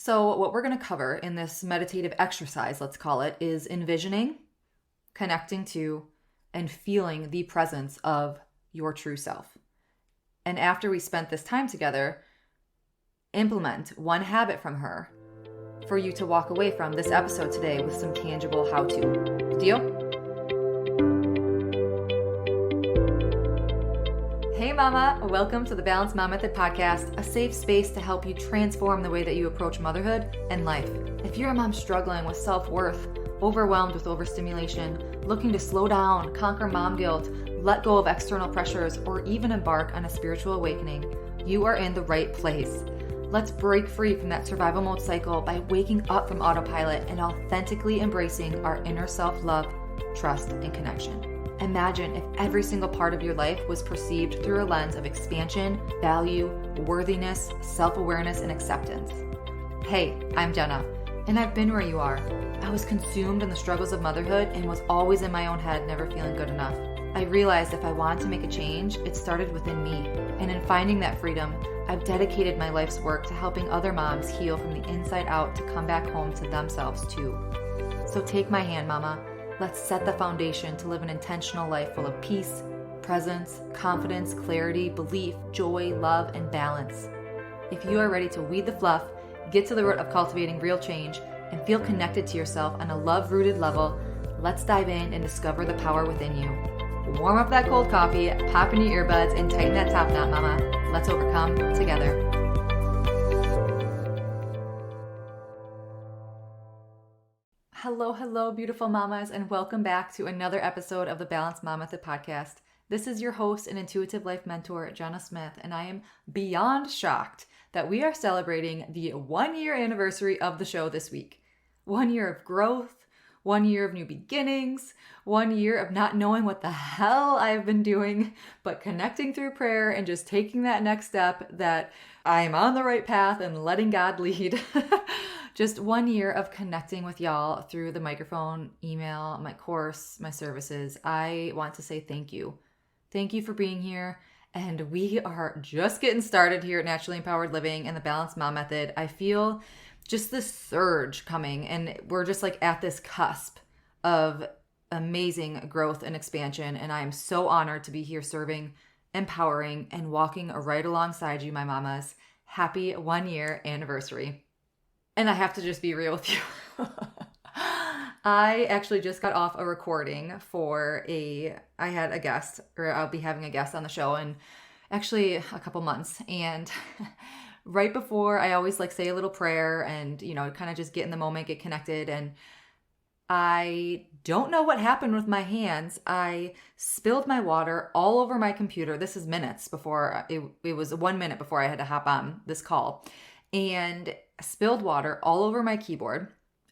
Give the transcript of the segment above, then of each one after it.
So what we're going to cover in this meditative exercise, let's call it, is envisioning, connecting to, and feeling the presence of your true self. And after we spent this time together, implement one habit from her for you to walk away from this episode today with some tangible how-to. Deal? Hey mama, welcome to the Balanced Mom Method podcast, a safe space to help you transform the way that you approach motherhood and life. If you're a mom struggling with self-worth, overwhelmed with overstimulation, looking to slow down, conquer mom guilt, let go of external pressures, or even embark on a spiritual awakening, you are in the right place. Let's break free from that survival mode cycle by waking up from autopilot and authentically embracing our inner self-love, trust, and connection. Imagine if every single part of your life was perceived through a lens of expansion, value, worthiness, self-awareness, and acceptance. Hey, I'm Jenna, and I've been where you are. I was consumed in the struggles of motherhood and was always in my own head, never feeling good enough. I realized if I wanted to make a change, it started within me. And in finding that freedom, I've dedicated my life's work to helping other moms heal from the inside out to come back home to themselves too. So take my hand, mama. Let's set the foundation to live an intentional life full of peace, presence, confidence, clarity, belief, joy, love, and balance. If you are ready to weed the fluff, get to the root of cultivating real change, and feel connected to yourself on a love-rooted level, let's dive in and discover the power within you. Warm up that cold coffee, pop in your earbuds, and tighten that top knot, mama. Let's overcome together. Hello, beautiful mamas, and welcome back to another episode of the Balanced Mom Method podcast. This is your host and intuitive life mentor, Jenna Smith, and I am beyond shocked that we are celebrating the 1-year anniversary of the show this week. 1 year of growth, 1 year of new beginnings, 1 year of not knowing what the hell I've been doing, but connecting through prayer and just taking that next step that I'm on the right path and letting God lead. Just 1 year of connecting with y'all through the microphone, email, my course, my services. I want to say thank you. Thank you for being here. And we are just getting started here at Naturally Empowered Living and the Balanced Mom Method. I feel just this surge coming, and we're just like at this cusp of amazing growth and expansion. And I am so honored to be here serving, empowering, and walking right alongside you, my mamas. Happy 1 year anniversary. And I have to just be real with you. I actually just got off a recording I had a guest, or I'll be having a guest on the show in actually a couple months. And right before, I always like say a little prayer and, kind of just get in the moment, get connected. And I don't know what happened with my hands. I spilled my water all over my computer. This is minutes before, it was 1 minute before I had to hop on this call. And spilled water all over my keyboard.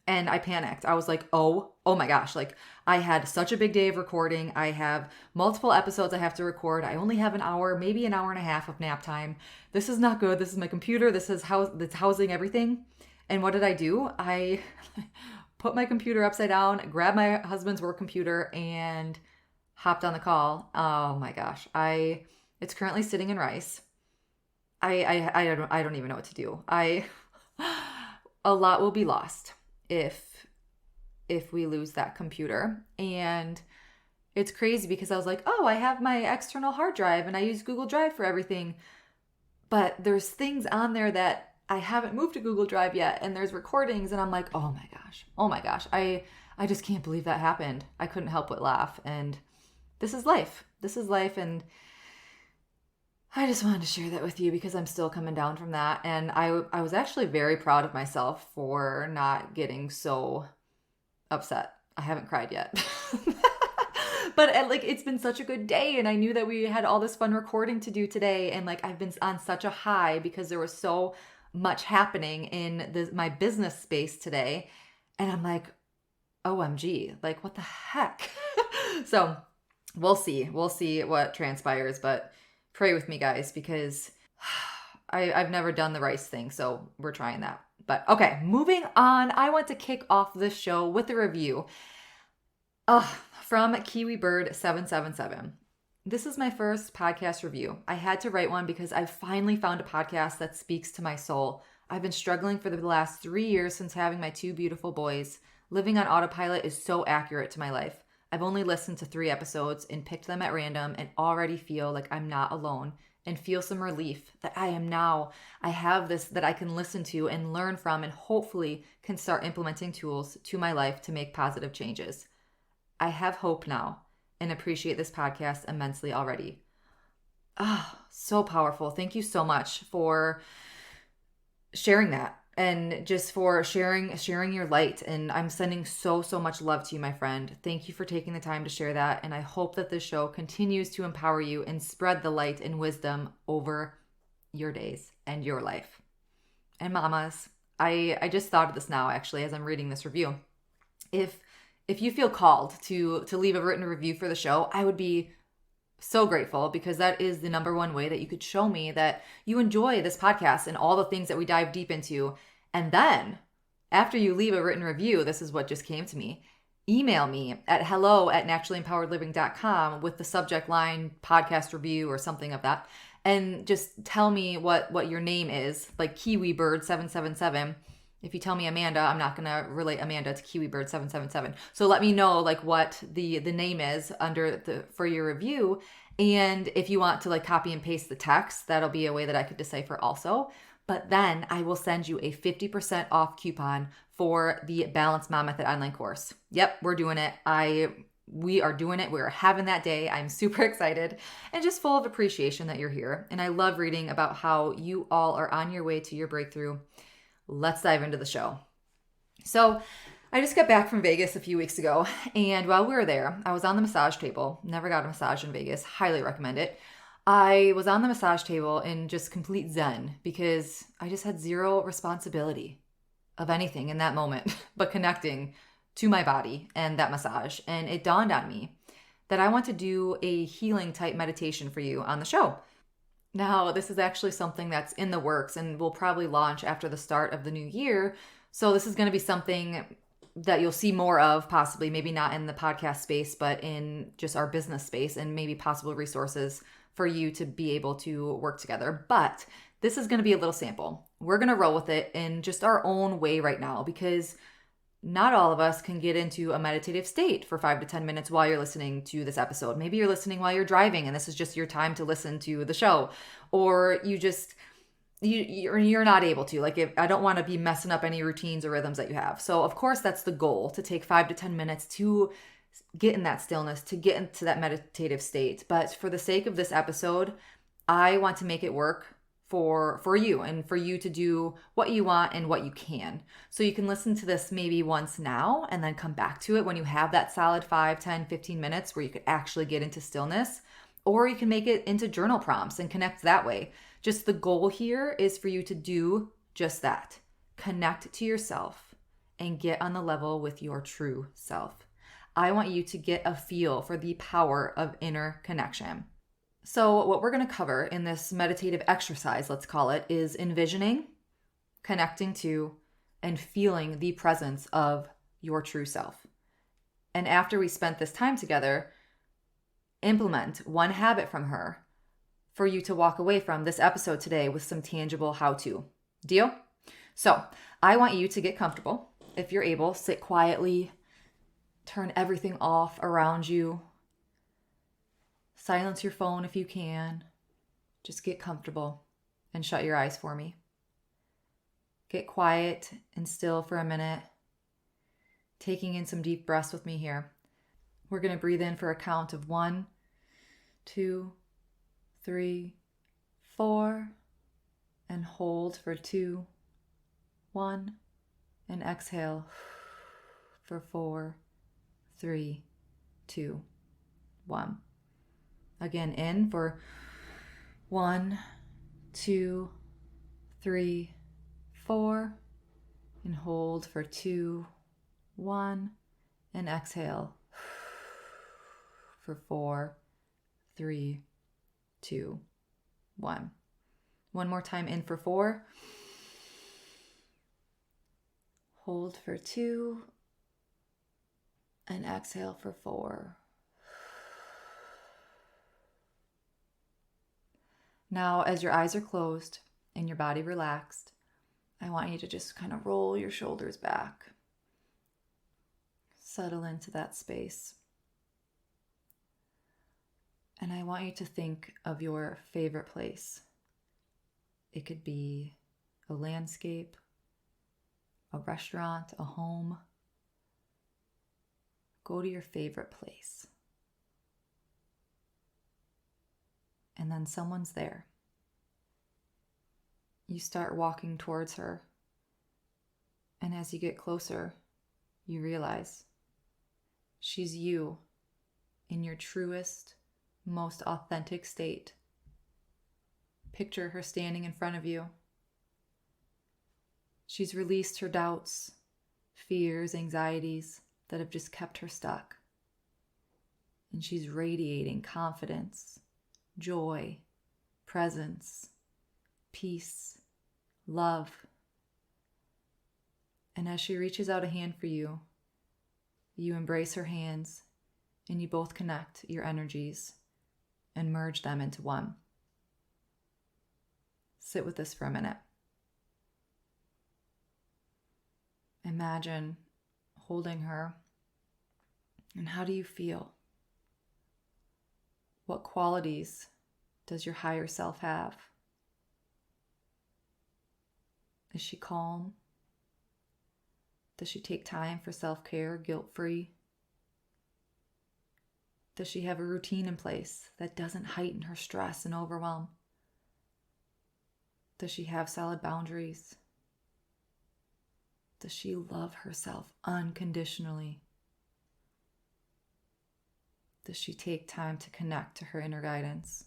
And I panicked. I was like, oh my gosh. Like, I had such a big day of recording. I have multiple episodes I have to record. I only have an hour, maybe an hour and a half of nap time. This is not good. This is my computer. This is that's housing everything. And what did I do? I put my computer upside down, grabbed my husband's work computer, and hopped on the call. Oh my gosh. It's currently sitting in rice. I don't even know what to do. A lot will be lost if we lose that computer. And it's crazy because I was like, I have my external hard drive and I use Google Drive for everything. But there's things on there that I haven't moved to Google Drive yet. And there's recordings and I'm like, oh my gosh. I just can't believe that happened. I couldn't help but laugh. And this is life. And I just wanted to share that with you because I'm still coming down from that. And I was actually very proud of myself for not getting so upset. I haven't cried yet. But it's been such a good day. And I knew that we had all this fun recording to do today. And I've been on such a high because there was so much happening in my business space today. And I'm like, OMG, what the heck? So we'll see what transpires, but pray with me, guys, because I've never done the rice thing, so we're trying that. But okay, moving on. I want to kick off this show with a review from KiwiBird777. This is my first podcast review. I had to write one because I finally found a podcast that speaks to my soul. I've been struggling for the last 3 years since having my 2 beautiful boys. Living on autopilot is so accurate to my life. I've only listened to 3 episodes and picked them at random and already feel like I'm not alone and feel some relief that I have this that I can listen to and learn from and hopefully can start implementing tools to my life to make positive changes. I have hope now and appreciate this podcast immensely already. So powerful. Thank you so much for sharing that and just for sharing your light. And I'm sending so much love to you, my friend. Thank you for taking the time to share that. And I hope that this show continues to empower you and spread the light and wisdom over your days and your life. And mamas, I just thought of this now actually as I'm reading this review. If you feel called to leave a written review for the show, I would be so grateful, because that is the number one way that you could show me that you enjoy this podcast and all the things that we dive deep into. And then after you leave a written review, this is what just came to me. Email me at hello@naturallympoweredliving.com with the subject line podcast review or something of that. And just tell me what your name is, like KiwiBird777. If you tell me Amanda, I'm not going to relate Amanda to KiwiBird777. So let me know like what the name is for your review. And if you want to like copy and paste the text, that'll be a way that I could decipher also. But then I will send you a 50% off coupon for the Balanced Mom Method online course. Yep, we're doing it. We are doing it. We're having that day. I'm super excited and just full of appreciation that you're here. And I love reading about how you all are on your way to your breakthrough. Let's dive into the show. So I just got back from Vegas a few weeks ago, and while we were there, I was on the massage table. Never got a massage in Vegas. Highly recommend it. I was on the massage table in just complete zen because I just had zero responsibility of anything in that moment but connecting to my body and that massage. And it dawned on me that I want to do a healing type meditation for you on the show. Now, this is actually something that's in the works and will probably launch after the start of the new year. So this is going to be something that you'll see more of, possibly, maybe not in the podcast space, but in just our business space and maybe possible resources for you to be able to work together. But this is going to be a little sample. We're going to roll with it in just our own way right now, because not all of us can get into a meditative state for 5 to 10 minutes while you're listening to this episode. Maybe you're listening while you're driving and this is just your time to listen to the show, or you're not able to. Like, I don't want to be messing up any routines or rhythms that you have. So of course that's the goal, to take 5 to 10 minutes to get in that stillness, to get into that meditative state. But for the sake of this episode, I want to make it work for you and for you to do what you want and what you can. So you can listen to this maybe once now and then come back to it when you have that solid 5, 10, 15 minutes where you could actually get into stillness, or you can make it into journal prompts and connect that way. Just the goal here is for you to do just that. Connect to yourself and get on the level with your true self. I want you to get a feel for the power of inner connection. So what we're going to cover in this meditative exercise, let's call it, is envisioning, connecting to, and feeling the presence of your true self. And after we spent this time together, implement one habit from her for you to walk away from this episode today with some tangible how-to. Deal? So I want you to get comfortable. If you're able, sit quietly, turn everything off around you. Silence your phone if you can. Just get comfortable and shut your eyes for me. Get quiet and still for a minute. Taking in some deep breaths with me here. We're going to breathe in for a count of 1, 2, 3, 4, and hold for 2, 1, and exhale for 4, 3, 2, 1. Again, in for 1, 2, 3, 4, and hold for 2, 1, and exhale for 4, 3, 2, 1. One more time, in for 4, hold for 2, and exhale for 4. Now, as your eyes are closed and your body relaxed, I want you to just kind of roll your shoulders back. Settle into that space. And I want you to think of your favorite place. It could be a landscape, a restaurant, a home. Go to your favorite place. And then someone's there. You start walking towards her. And as you get closer, you realize she's you in your truest, most authentic state. Picture her standing in front of you. She's released her doubts, fears, anxieties that have just kept her stuck. And she's radiating confidence, joy, presence, peace, love. And as she reaches out a hand for you, you embrace her hands and you both connect your energies and merge them into one. Sit with this for a minute. Imagine holding her. And how do you feel? What qualities does your higher self have? Is she calm? Does she take time for self-care, guilt-free? Does she have a routine in place that doesn't heighten her stress and overwhelm? Does she have solid boundaries? Does she love herself unconditionally? Does she take time to connect to her inner guidance?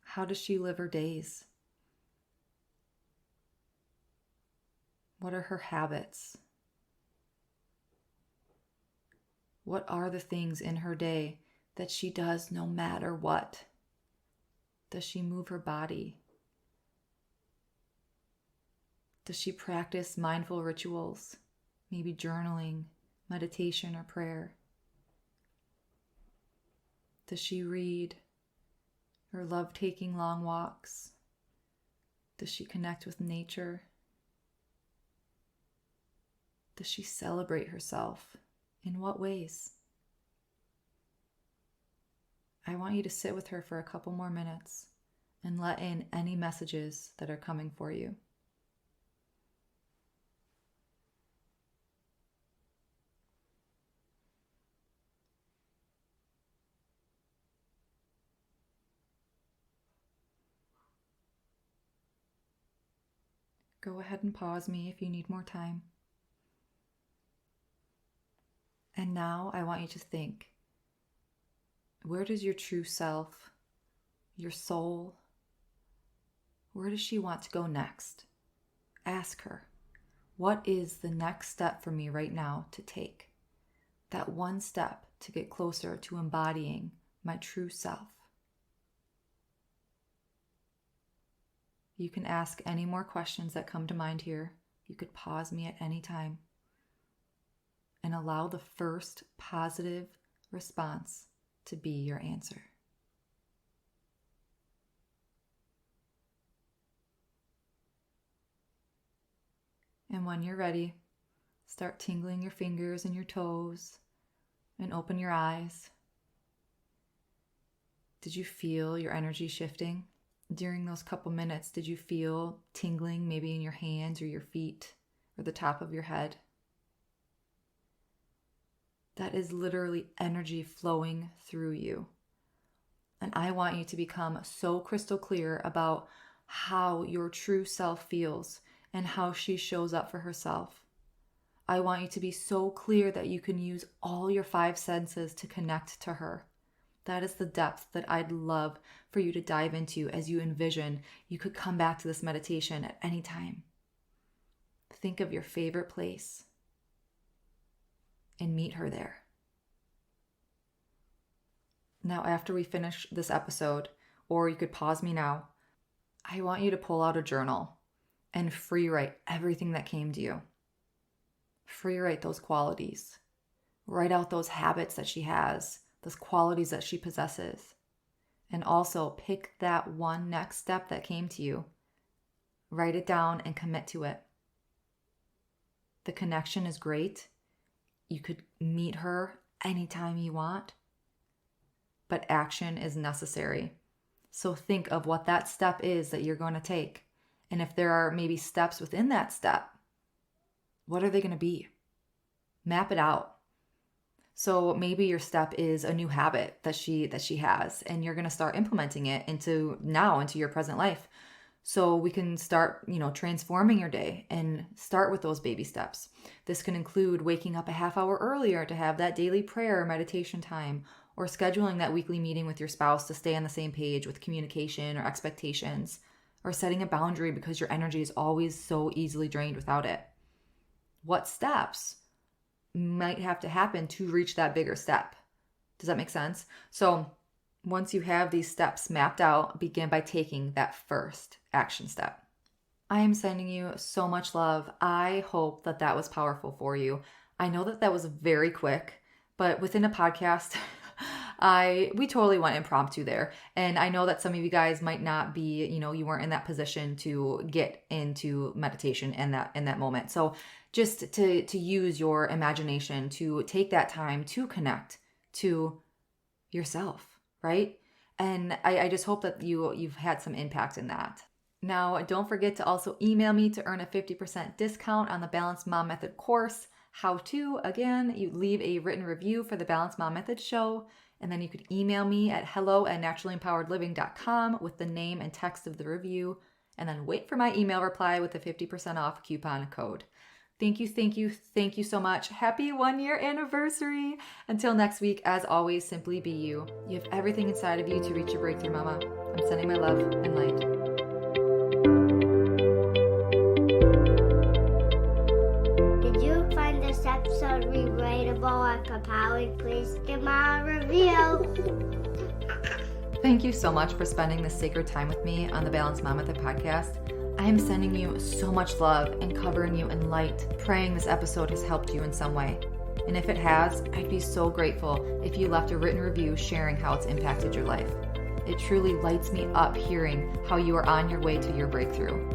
How does she live her days? What are her habits? What are the things in her day that she does no matter what? Does she move her body? Does she practice mindful rituals? Maybe journaling, meditation, or prayer? Does she read or love taking long walks? Does she connect with nature? Does she celebrate herself? In what ways? I want you to sit with her for a couple more minutes and let in any messages that are coming for you. Go ahead and pause me if you need more time. And now I want you to think, where does your true self, your soul, where does she want to go next? Ask her, what is the next step for me right now to take? That one step to get closer to embodying my true self. You can ask any more questions that come to mind here. You could pause me at any time and allow the first positive response to be your answer. And when you're ready, start tingling your fingers and your toes and open your eyes. Did you feel your energy shifting? During those couple minutes, did you feel tingling maybe in your hands or your feet or the top of your head? That is literally energy flowing through you. And I want you to become so crystal clear about how your true self feels and how she shows up for herself. I want you to be so clear that you can use all your 5 senses to connect to her. That is the depth that I'd love for you to dive into as you envision. You could come back to this meditation at any time. Think of your favorite place and meet her there. Now, after we finish this episode, or you could pause me now, I want you to pull out a journal and free write everything that came to you. Free write those qualities. Write out those habits that she has, those qualities that she possesses. And also pick that one next step that came to you. Write it down and commit to it. The connection is great. You could meet her anytime you want, but action is necessary. So think of what that step is that you're going to take. And if there are maybe steps within that step, what are they going to be? Map it out. So maybe your step is a new habit that she has, and you're going to start implementing it into your present life. So we can start, transforming your day and start with those baby steps. This can include waking up a half hour earlier to have that daily prayer or meditation time, or scheduling that weekly meeting with your spouse to stay on the same page with communication or expectations, or setting a boundary because your energy is always so easily drained without it. What steps might have to happen to reach that bigger step? Does that make sense? So once you have these steps mapped out, begin by taking that first action step. I am sending you so much love. I hope that was powerful for you. I know that was very quick, but within a podcast, we totally went impromptu there. And I know that some of you guys might not be, you weren't in that position to get into meditation in that moment. So just to use your imagination, to take that time to connect to yourself, right? And I just hope that you've had some impact in that. Now, don't forget to also email me to earn a 50% discount on the Balanced Mom Method course. How to, again, you leave a written review for the Balanced Mom Method show, and then you could email me at hello@naturallympoweredliving.com with the name and text of the review, and then wait for my email reply with the 50% off coupon code. Thank you so much. Happy 1-year anniversary. Until next week, as always, simply be you. You have everything inside of you to reach your breakthrough, mama. I'm sending my love and light. Did you find this episode relatable and compelling? Please give my review. Thank you so much for spending this sacred time with me on the Balanced Mom Method podcast. I am sending you so much love and covering you in light, praying this episode has helped you in some way. And if it has, I'd be so grateful if you left a written review sharing how it's impacted your life. It truly lights me up hearing how you are on your way to your breakthrough.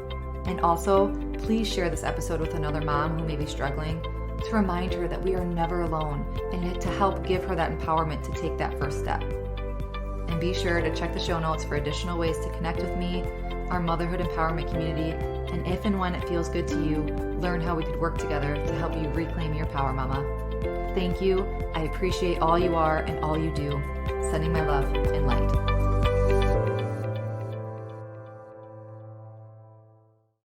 And also, please share this episode with another mom who may be struggling, to remind her that we are never alone, and to help give her that empowerment to take that first step. And be sure to check the show notes for additional ways to connect with me, our motherhood empowerment community, and if and when it feels good to you, learn how we could work together to help you reclaim your power, mama. Thank you. I appreciate all you are and all you do. Sending my love and light.